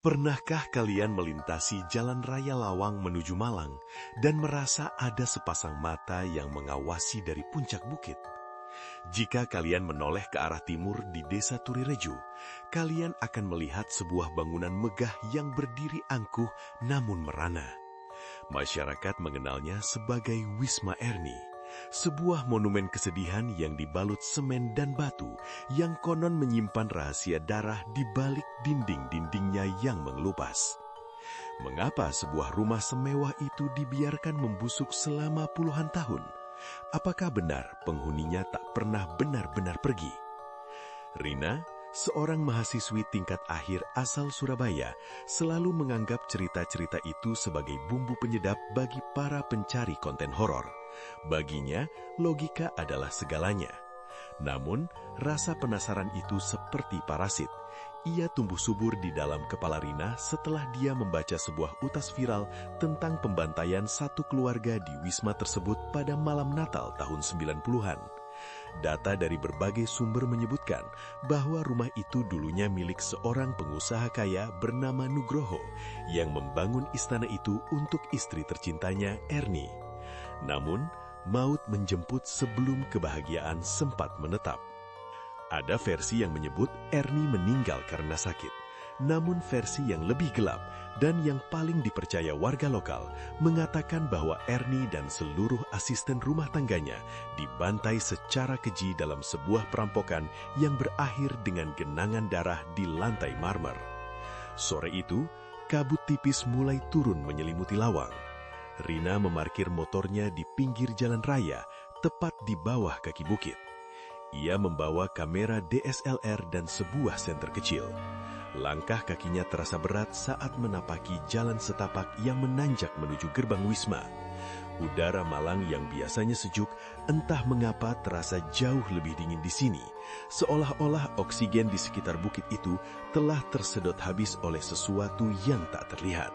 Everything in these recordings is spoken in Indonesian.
Pernahkah kalian melintasi jalan raya Lawang menuju Malang dan merasa ada sepasang mata yang mengawasi dari puncak bukit? Jika kalian menoleh ke arah timur di desa Turirejo, kalian akan melihat sebuah bangunan megah yang berdiri angkuh namun merana. Masyarakat mengenalnya sebagai Wisma Erni, sebuah monumen kesedihan yang dibalut semen dan batu yang konon menyimpan rahasia darah di balik dinding-dindingnya yang mengelupas. Mengapa sebuah rumah semewah itu dibiarkan membusuk selama puluhan tahun? Apakah benar penghuninya tak pernah benar-benar pergi? Rina, seorang mahasiswi tingkat akhir asal Surabaya, selalu menganggap cerita-cerita itu sebagai bumbu penyedap bagi para pencari konten horor. Baginya, logika adalah segalanya. Namun, rasa penasaran itu seperti parasit. Ia tumbuh subur di dalam kepala Rina setelah dia membaca sebuah utas viral tentang pembantaian satu keluarga di wisma tersebut pada malam Natal tahun 90-an. Data dari berbagai sumber menyebutkan bahwa rumah itu dulunya milik seorang pengusaha kaya bernama Nugroho yang membangun istana itu untuk istri tercintanya, Erni. Namun, maut menjemput sebelum kebahagiaan sempat menetap. Ada versi yang menyebut Erni meninggal karena sakit. Namun versi yang lebih gelap dan yang paling dipercaya warga lokal mengatakan bahwa Erni dan seluruh asisten rumah tangganya dibantai secara keji dalam sebuah perampokan yang berakhir dengan genangan darah di lantai marmer. Sore itu, kabut tipis mulai turun menyelimuti Lawang. Rina memarkir motornya di pinggir jalan raya, tepat di bawah kaki bukit. Ia membawa kamera DSLR dan sebuah senter kecil. Langkah kakinya terasa berat saat menapaki jalan setapak yang menanjak menuju gerbang wisma. Udara Malang yang biasanya sejuk, entah mengapa terasa jauh lebih dingin di sini. Seolah-olah oksigen di sekitar bukit itu telah tersedot habis oleh sesuatu yang tak terlihat.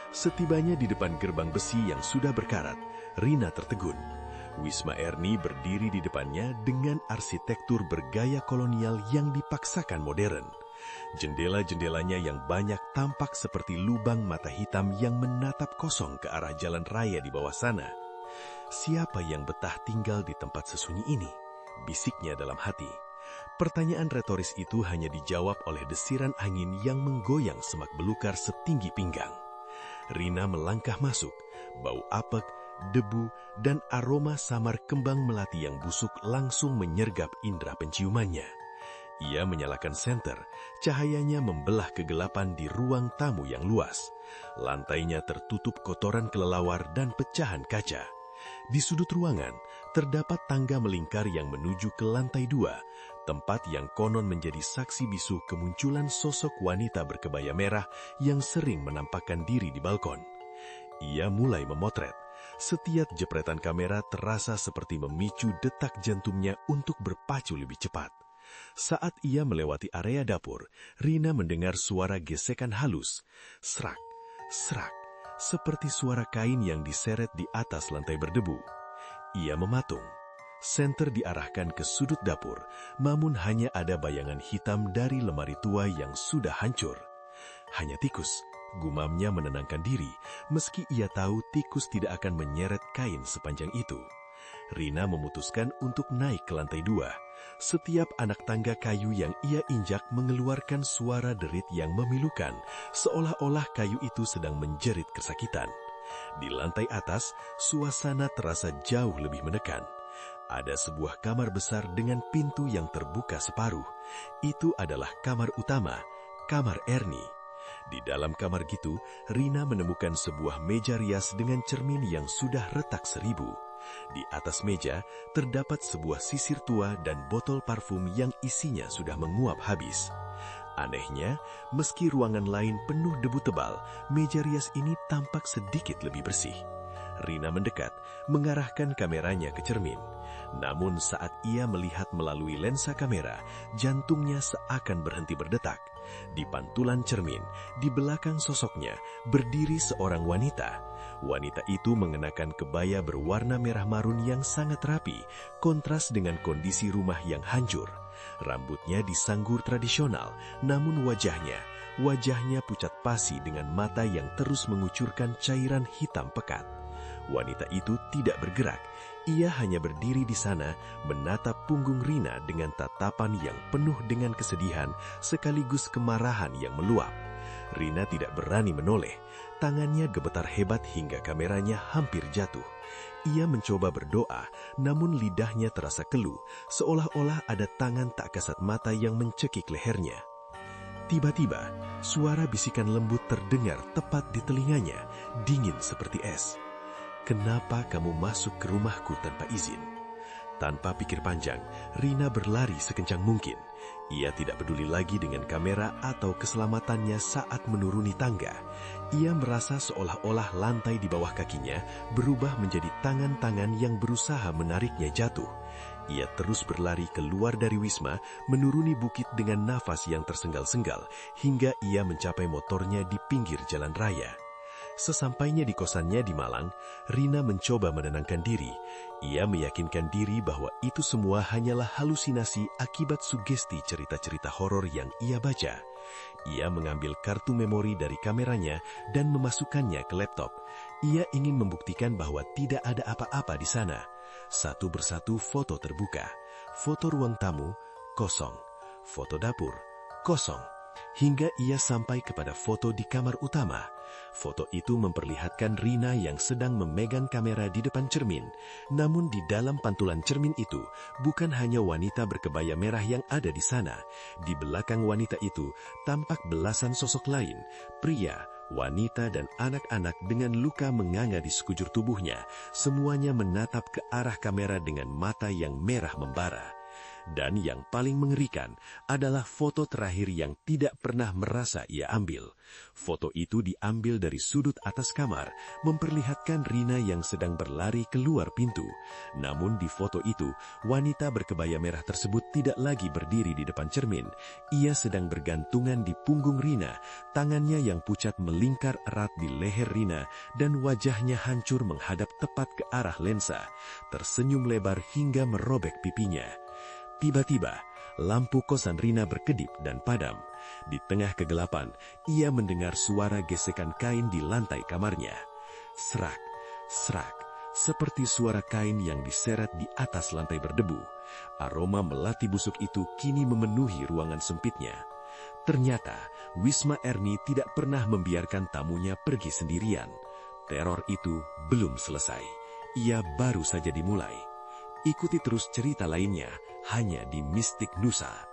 Setibanya di depan gerbang besi yang sudah berkarat, Rina tertegun. Wisma Erni berdiri di depannya dengan arsitektur bergaya kolonial yang dipaksakan modern. Jendela-jendelanya yang banyak tampak seperti lubang mata hitam yang menatap kosong ke arah jalan raya di bawah sana. Siapa yang betah tinggal di tempat sesunyi ini? Bisiknya dalam hati. Pertanyaan retoris itu hanya dijawab oleh desiran angin yang menggoyang semak belukar setinggi pinggang. Rina melangkah masuk, bau apek, debu, dan aroma samar kembang melati yang busuk langsung menyergap indera penciumannya. Ia menyalakan senter, cahayanya membelah kegelapan di ruang tamu yang luas. Lantainya tertutup kotoran kelelawar dan pecahan kaca. Di sudut ruangan, terdapat tangga melingkar yang menuju ke lantai 2, tempat yang konon menjadi saksi bisu kemunculan sosok wanita berkebaya merah yang sering menampakkan diri di balkon. Ia mulai memotret. Setiap jepretan kamera terasa seperti memicu detak jantungnya untuk berpacu lebih cepat. Saat ia melewati area dapur, Rina mendengar suara gesekan halus. Serak, serak, seperti suara kain yang diseret di atas lantai berdebu. Ia mematung. Senter diarahkan ke sudut dapur, namun hanya ada bayangan hitam dari lemari tua yang sudah hancur. Hanya tikus. Gumamnya menenangkan diri, meski ia tahu tikus tidak akan menyeret kain sepanjang itu. Rina memutuskan untuk naik ke lantai 2. Setiap anak tangga kayu yang ia injak mengeluarkan suara derit yang memilukan, seolah-olah kayu itu sedang menjerit kesakitan. Di lantai atas, suasana terasa jauh lebih menekan. Ada sebuah kamar besar dengan pintu yang terbuka separuh. Itu adalah kamar utama, kamar Erni. Di dalam kamar gitu, Rina menemukan sebuah meja rias dengan cermin yang sudah retak 1000. Di atas meja, terdapat sebuah sisir tua dan botol parfum yang isinya sudah menguap habis. Anehnya, meski ruangan lain penuh debu tebal, meja rias ini tampak sedikit lebih bersih. Rina mendekat, mengarahkan kameranya ke cermin. Namun saat ia melihat melalui lensa kamera, jantungnya seakan berhenti berdetak. Di pantulan cermin, di belakang sosoknya, berdiri seorang wanita. Wanita itu mengenakan kebaya berwarna merah marun yang sangat rapi, kontras dengan kondisi rumah yang hancur. Rambutnya disanggur tradisional, namun wajahnya pucat pasi dengan mata yang terus mengucurkan cairan hitam pekat. Wanita itu tidak bergerak. Ia hanya berdiri di sana, menatap punggung Rina dengan tatapan yang penuh dengan kesedihan sekaligus kemarahan yang meluap. Rina tidak berani menoleh. Tangannya gemetar hebat hingga kameranya hampir jatuh. Ia mencoba berdoa, namun lidahnya terasa keluh, seolah-olah ada tangan tak kasat mata yang mencekik lehernya. Tiba-tiba, suara bisikan lembut terdengar tepat di telinganya, dingin seperti es. "Kenapa kamu masuk ke rumahku tanpa izin?" Tanpa pikir panjang, Rina berlari sekencang mungkin. Ia tidak peduli lagi dengan kamera atau keselamatannya saat menuruni tangga. Ia merasa seolah-olah lantai di bawah kakinya berubah menjadi tangan-tangan yang berusaha menariknya jatuh. Ia terus berlari keluar dari Wisma, menuruni bukit dengan nafas yang tersengal-sengal, hingga ia mencapai motornya di pinggir jalan raya. Sesampainya di kosannya di Malang, Rina mencoba menenangkan diri. Ia meyakinkan diri bahwa itu semua hanyalah halusinasi akibat sugesti cerita-cerita horor yang ia baca. Ia mengambil kartu memori dari kameranya dan memasukkannya ke laptop. Ia ingin membuktikan bahwa tidak ada apa-apa di sana. Satu persatu foto terbuka. Foto ruang tamu, kosong. Foto dapur, kosong. Hingga ia sampai kepada foto di kamar utama. Foto itu memperlihatkan Rina yang sedang memegang kamera di depan cermin. Namun di dalam pantulan cermin itu, bukan hanya wanita berkebaya merah yang ada di sana. Di belakang wanita itu, tampak belasan sosok lain. Pria, wanita, dan anak-anak dengan luka menganga di sekujur tubuhnya. Semuanya menatap ke arah kamera dengan mata yang merah membara. Dan yang paling mengerikan adalah foto terakhir yang tidak pernah merasa ia ambil. Foto itu diambil dari sudut atas kamar, memperlihatkan Rina yang sedang berlari keluar pintu. Namun di foto itu, wanita berkebaya merah tersebut tidak lagi berdiri di depan cermin. Ia sedang bergantungan di punggung Rina, tangannya yang pucat melingkar erat di leher Rina, dan wajahnya hancur menghadap tepat ke arah lensa, tersenyum lebar hingga merobek pipinya. Tiba-tiba, lampu kosan Rina berkedip dan padam. Di tengah kegelapan, ia mendengar suara gesekan kain di lantai kamarnya. Serak, serak, seperti suara kain yang diseret di atas lantai berdebu. Aroma melati busuk itu kini memenuhi ruangan sempitnya. Ternyata, Wisma Erni tidak pernah membiarkan tamunya pergi sendirian. Teror itu belum selesai. Ia baru saja dimulai. Ikuti terus cerita lainnya hanya di Mistik Nusa.